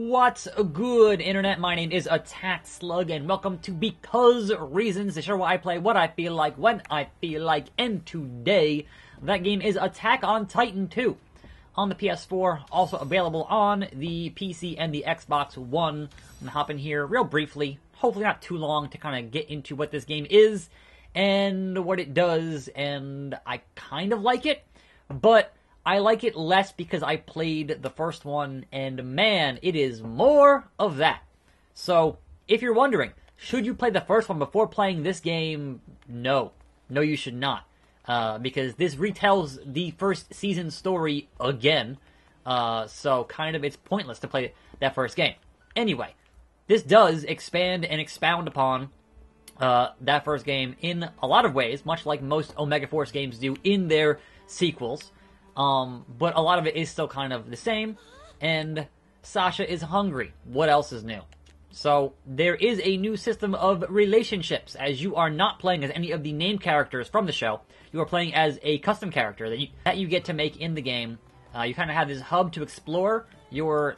What's good, Internet? My name is Attack Slug, and welcome to Because Reasons, the show where I play what I feel like, when I feel like, and today, that game is Attack on Titan 2 on the PS4, also available on the PC and the Xbox One. I'm gonna hop in here real briefly, hopefully not too long, to kind of get into what this game is, and what it does, and I kind of like it, but I like it less because I played the first one, and man, it is more of that. So, if you're wondering, should you play the first one before playing this game? No. No, you should not. Because this retells the first season story again. So, kind of, it's pointless to play that first game. Anyway, this does expand and expound upon that first game in a lot of ways, much like most Omega Force games do in their sequels. But a lot of it is still kind of the same, and Sasha is hungry. What else is new? So, there is a new system of relationships, as you are not playing as any of the named characters from the show. You are playing as a custom character that you get to make in the game. You kind of have this hub to explore your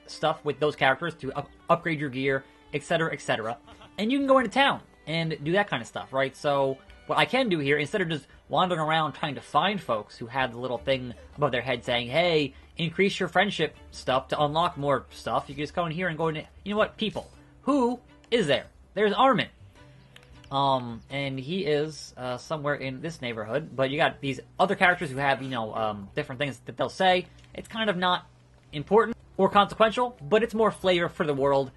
stuff with those characters, to upgrade your gear, etc., etc. And you can go into town and do that kind of stuff, right? So, what I can do here, instead of just wandering around trying to find folks who have the little thing above their head saying, hey, increase your friendship stuff to unlock more stuff, you can just go in here and go into, you know what, people. Who is there? There's Armin. And he is somewhere in this neighborhood, but you got these other characters who have, you know, different things that they'll say. It's kind of not important or consequential, but it's more flavor for the world.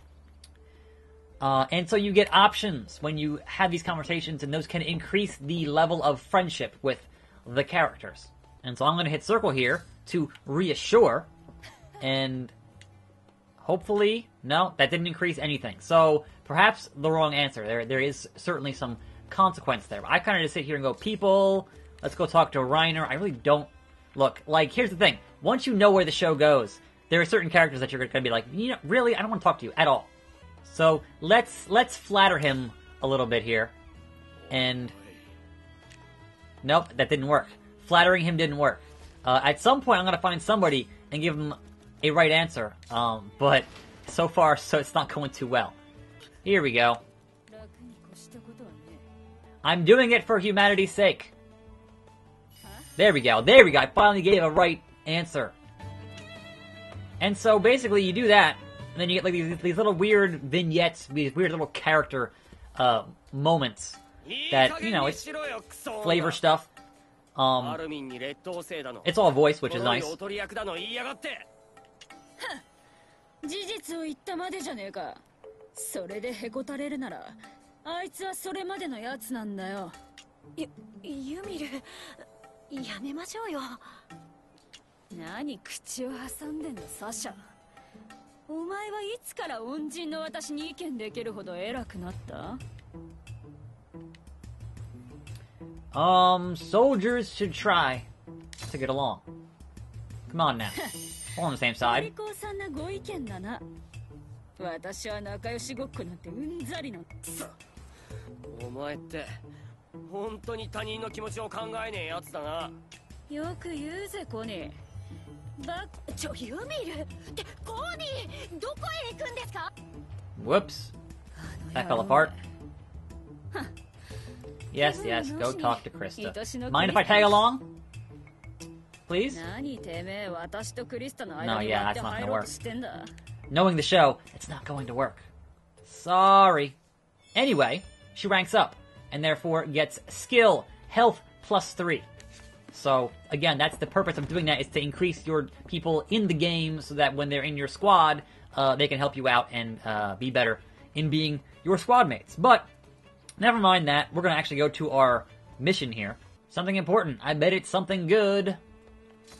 And so you get options when you have these conversations, and those can increase the level of friendship with the characters. And so I'm going to hit circle here to reassure, and hopefully, no, that didn't increase anything. So perhaps the wrong answer. There is certainly some consequence there. I kind of just sit here and go, people, let's go talk to Reiner. I really don't, look, like, here's the thing. Once you know where the show goes, there are certain characters that you're going to be like, you know, really, I don't want to talk to you at all. So, let's flatter him a little bit here. And nope, that didn't work. Flattering him didn't work. At some point, I'm going to find somebody and give him a right answer. But so far, so it's not going too well. Here we go. I'm doing it for humanity's sake. There we go. There we go. I finally gave a right answer. And so, basically, you do that. And then you get like these little weird vignettes, these weird little character moments that, you know, it's flavor stuff. It's all voice, which is nice. 事実を言ったまでじゃねえか。それでへこたれるなら、あいつはそれまでのやつなんだよ。ユミル、やめましょうよ。何口を挟んでんの、サシャ。お前はいつから恩人の私に意見できるほど偉くなった？ Soldiers should try to get along. Come on now. We're on the same side. さんなご意見だな。私は仲良しごっこなんてうんざりな。お前って本当に他人の気持ちを考えねえやつだな。よく言うぜ、コニー。ユミルってコニー、どこへ行くんですか? Whoops. That fell apart. Yes, yes, go talk to Krista. Mind if I tag along? Please? No, yeah, that's not gonna work. Knowing the show, it's not going to work. Sorry. Anyway, she ranks up, and therefore gets skill, health +3. So, again, that's the purpose of doing that, is to increase your people in the game so that when they're in your squad, they can help you out and be better in being your squad mates. But, never mind that. We're going to actually go to our mission here. Something important. I bet it's something good.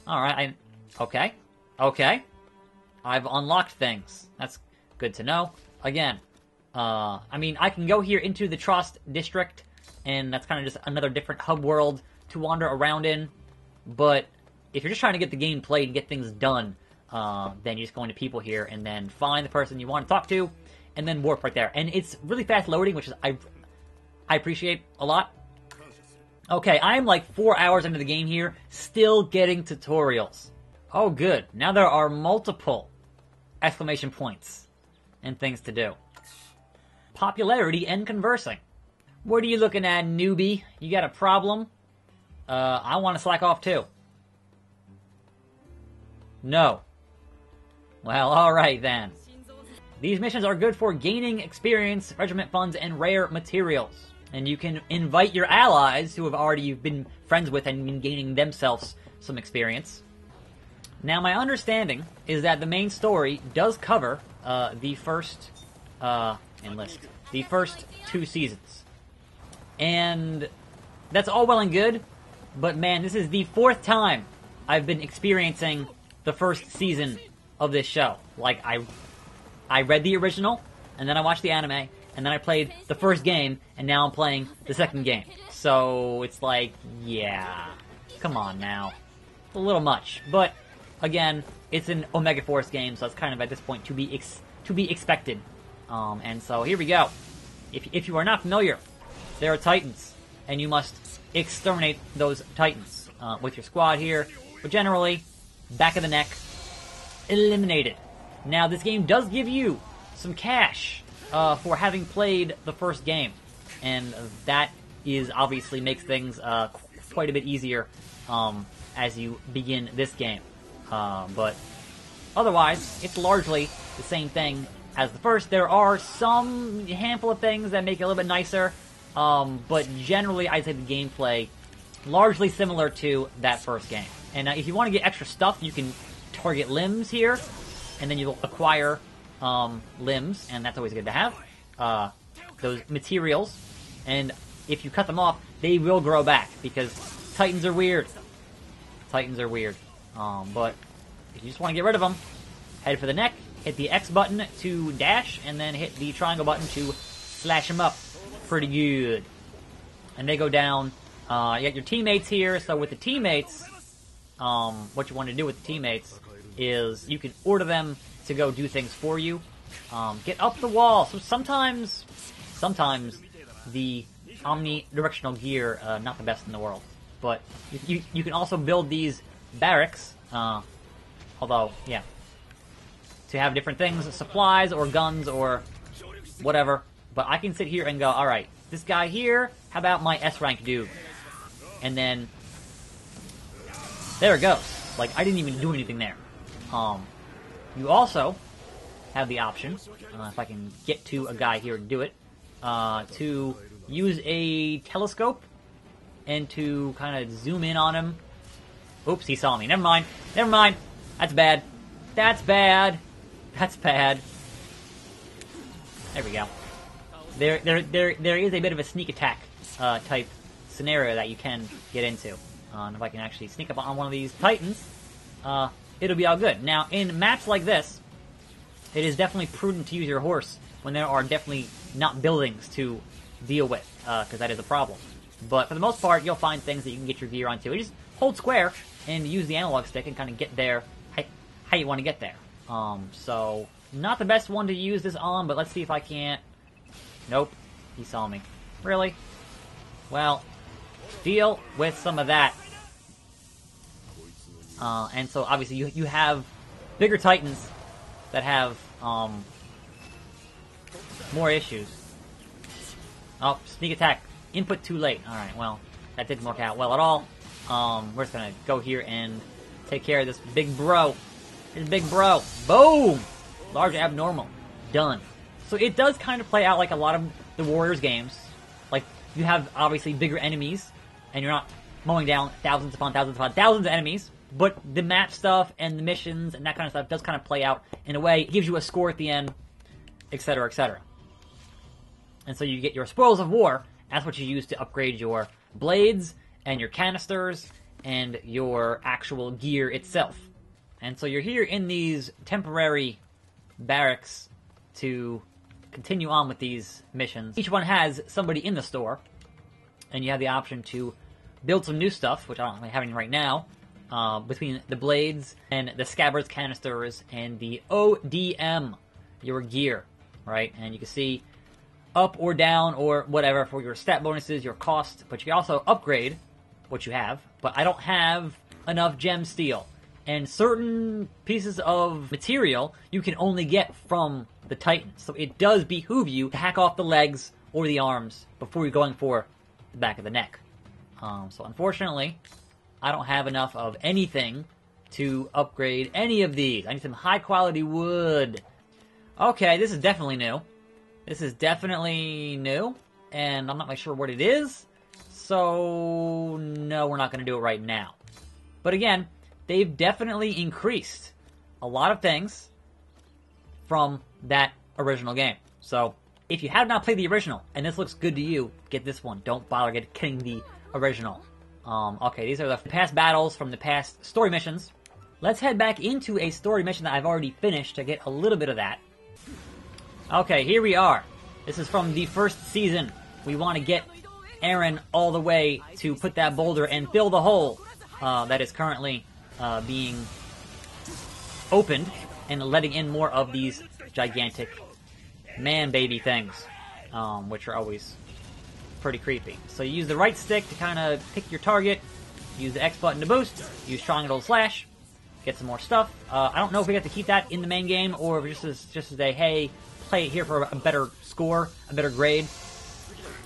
Alright, okay. Okay. I've unlocked things. That's good to know. Again, I mean, I can go here into the Trost district, and that's kind of just another different hub world to wander around in, but if you're just trying to get the game played and get things done, then you just go into people here and then find the person you want to talk to, and then warp right there. And it's really fast loading, which is I appreciate a lot. Okay, I'm like 4 hours into the game here, still getting tutorials. Oh good, now there are multiple exclamation points and things to do. Popularity and conversing. What are you looking at, newbie? You got a problem? I want to slack off too. No. Well, alright then. These missions are good for gaining experience, regiment funds, and rare materials. And you can invite your allies who have already been friends with and been gaining themselves some experience. Now, my understanding is that the main story does cover the first the first 2 seasons. And that's all well and good, but man, this is the 4th time I've been experiencing the first season of this show. Like, I read the original, and then I watched the anime, and then I played the first game, and now I'm playing the second game. So, it's like, yeah, come on now. A little much, but again, it's an Omega Force game, so it's kind of at this point to be expected. And so here we go. If you are not familiar, there are Titans, and you must exterminate those Titans with your squad here. But generally, back of the neck, eliminated. Now, this game does give you some cash for having played the first game, and that is obviously makes things quite a bit easier as you begin this game. But otherwise, it's largely the same thing as the first. There are some handful of things that make it a little bit nicer, but generally, I'd say the gameplay largely similar to that first game. And if you want to get extra stuff, you can target limbs here, and then you'll acquire limbs, and that's always good to have. Those materials, and if you cut them off, they will grow back, because Titans are weird. Titans are weird. But if you just want to get rid of them, head for the neck, hit the X button to dash, and then hit the triangle button to slash them up. Pretty good. And they go down. You got your teammates here, so with the teammates, what you want to do with the teammates is you can order them to go do things for you. Get up the wall. So sometimes the omnidirectional gear, not the best in the world. But you can also build these barracks, although, yeah, to have different things, supplies or guns or whatever. But I can sit here and go, alright, this guy here, how about my S-rank dude? And then, there it goes. Like, I didn't even do anything there. You also have the option, if I can get to a guy here and do it, to use a telescope and to kind of zoom in on him. Oops, he saw me. Never mind. Never mind. That's bad. That's bad. That's bad. There we go. There is a bit of a sneak attack type scenario that you can get into. And if I can actually sneak up on one of these Titans, it'll be all good. Now, in maps like this, it is definitely prudent to use your horse when there are definitely not buildings to deal with, because that is a problem. But for the most part, you'll find things that you can get your gear onto. You just hold square and use the analog stick and kind of get there how you want to get there. So, not the best one to use this on, but let's see if I can't... Nope. He saw me. Really? Well, deal with some of that. And so, obviously, you have bigger Titans that have more issues. Oh, sneak attack. Input too late. Alright, well, that didn't work out well at all. We're just gonna go here and take care of this big bro. This big bro. Boom! Large abnormal. Done. So it does kind of play out like a lot of the Warriors games. Like, you have, obviously, bigger enemies, and you're not mowing down thousands upon thousands upon thousands of enemies, but the map stuff and the missions and that kind of stuff does kind of play out in a way. It gives you a score at the end, etc., etc. And so you get your spoils of war. That's what you use to upgrade your blades and your canisters and your actual gear itself. And so you're here in these temporary barracks to continue on with these missions. Each one has somebody in the store, and you have the option to build some new stuff, which I don't have any right now, between the blades and the scabbards, canisters, and the ODM, your gear, right? And you can see up or down or whatever for your stat bonuses, your cost, but you can also upgrade what you have. But I don't have enough gem steel, And certain pieces of material you can only get from the Titan. So it does behoove you to hack off the legs or the arms before you're going for the back of the neck. So unfortunately, I don't have enough of anything to upgrade any of these. I need some high quality wood. Okay, this is definitely new. This is definitely new, and I'm not really sure what it is. So no, we're not going to do it right now. But again, they've definitely increased a lot of things from that original game. So, if you have not played the original, and this looks good to you, get this one. Don't bother getting the original. Okay, these are the past battles from the past story missions. Let's head back into a story mission that I've already finished to get a little bit of that. Okay, here we are. This is from the first season. We want to get Eren all the way to put that boulder and fill the hole that is currently being opened and letting in more of these gigantic man-baby things, which are always pretty creepy. So you use the right stick to kind of pick your target, use the X button to boost, use triangle to slash, get some more stuff. I don't know if we have to keep that in the main game or if just as a, hey, play it here for a better score, a better grade,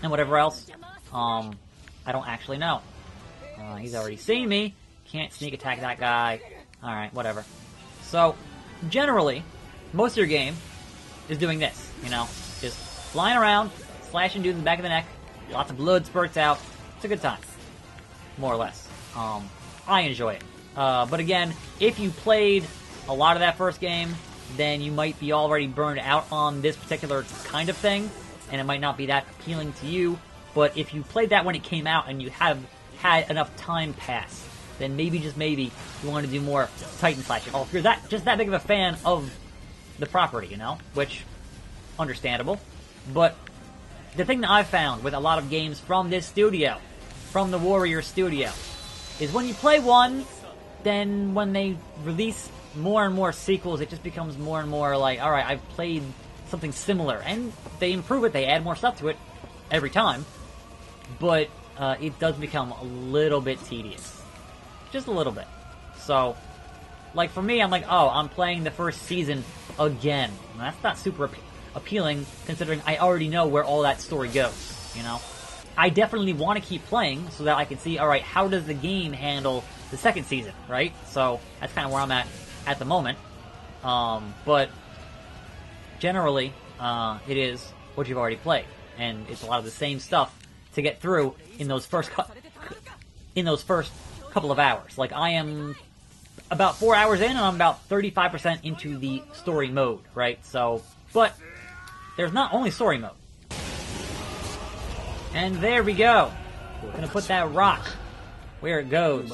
and whatever else. I don't actually know. He's already seen me. Can't sneak attack that guy. Alright, whatever. So, generally, most of your game is doing this, you know, just flying around, slashing dudes in the back of the neck, lots of blood spurts out. It's a good time, more or less. I enjoy it. But again, if you played a lot of that first game, then you might be already burned out on this particular kind of thing, and it might not be that appealing to you. But if you played that when it came out and you have had enough time pass, then maybe, just maybe, you want to do more Titan slashing. Oh, if you're just that big of a fan of the property, you know? Which, understandable. But the thing that I've found with a lot of games from this studio, from the Warrior Studio, is when you play one, then when they release more and more sequels, it just becomes more and more like, alright, I've played something similar. And they improve it, they add more stuff to it every time. But it does become a little bit tedious. Just a little bit. So, like for me, I'm like, oh, I'm playing the first season again. And that's not super appealing, considering I already know where all that story goes, you know? I definitely want to keep playing so that I can see, alright, how does the game handle the second season, right? So, that's kind of where I'm at the moment. But, generally, it is what you've already played. And it's a lot of the same stuff to get through in those first couple of hours. Like, I am about 4 hours in, and I'm about 35% into the story mode, right? So, but there's not only story mode. And there we go. We're gonna put that rock where it goes.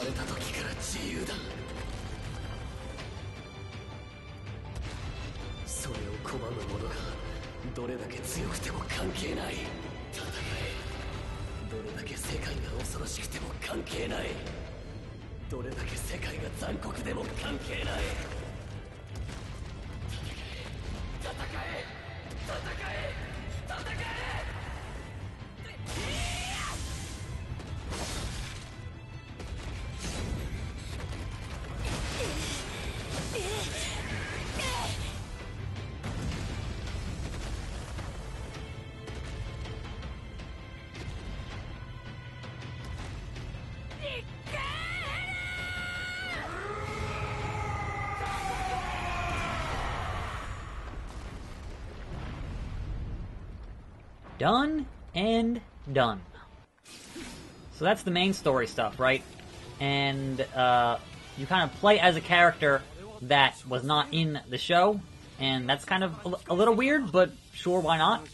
Done and done. So that's the main story stuff, right? And you kind of play as a character that was not in the show, and that's kind of a little weird, but sure, why not?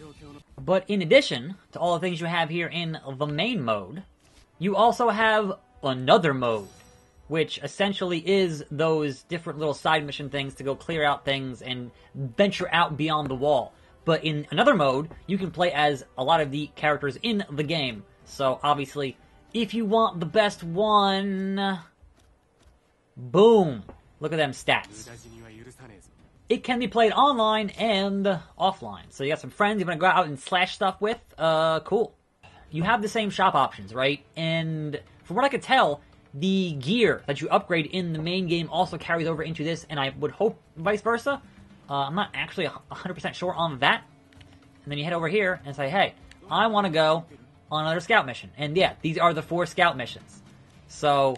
But in addition to all the things you have here in the main mode, you also have another mode, which essentially is those different little side mission things to go clear out things and venture out beyond the wall. But in another mode, you can play as a lot of the characters in the game. So, obviously, if you want the best one... Boom! Look at them stats. It can be played online and offline. So you got some friends you want to go out and slash stuff with? Cool. You have the same shop options, right? And from what I could tell, the gear that you upgrade in the main game also carries over into this, and I would hope vice versa. I'm not actually 100% sure on that. And then you head over here and say, hey, I want to go on another scout mission. And yeah, these are the 4 scout missions. So,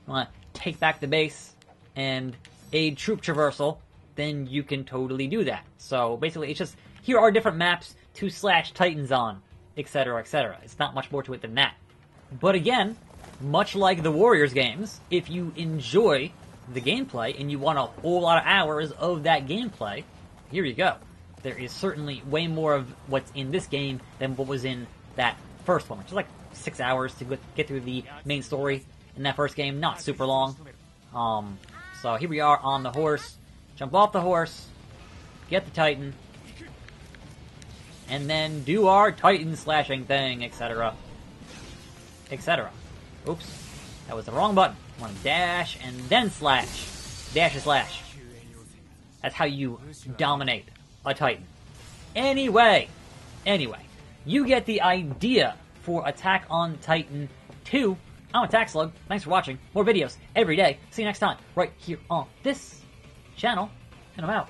I want to take back the base and aid troop traversal, then you can totally do that. So basically, it's just, here are different maps to slash Titans on, etc., etc. It's not much more to it than that. But again, much like the Warriors games, if you enjoy the gameplay and you want a whole lot of hours of that gameplay, here you go. There is certainly way more of what's in this game than what was in that first one, which is like 6 hours to get through the main story in that first game. Not super long. So here we are on the horse. Jump off the horse, get the Titan, and then do our Titan slashing thing, etc. etc. Oops, that was the wrong button. I want to dash and then slash. Dash and slash. That's how you dominate a Titan. Anyway, you get the idea for Attack on Titan 2. I'm Attack Slug. Thanks for watching. More videos every day. See you next time, right here on this channel, and I'm out.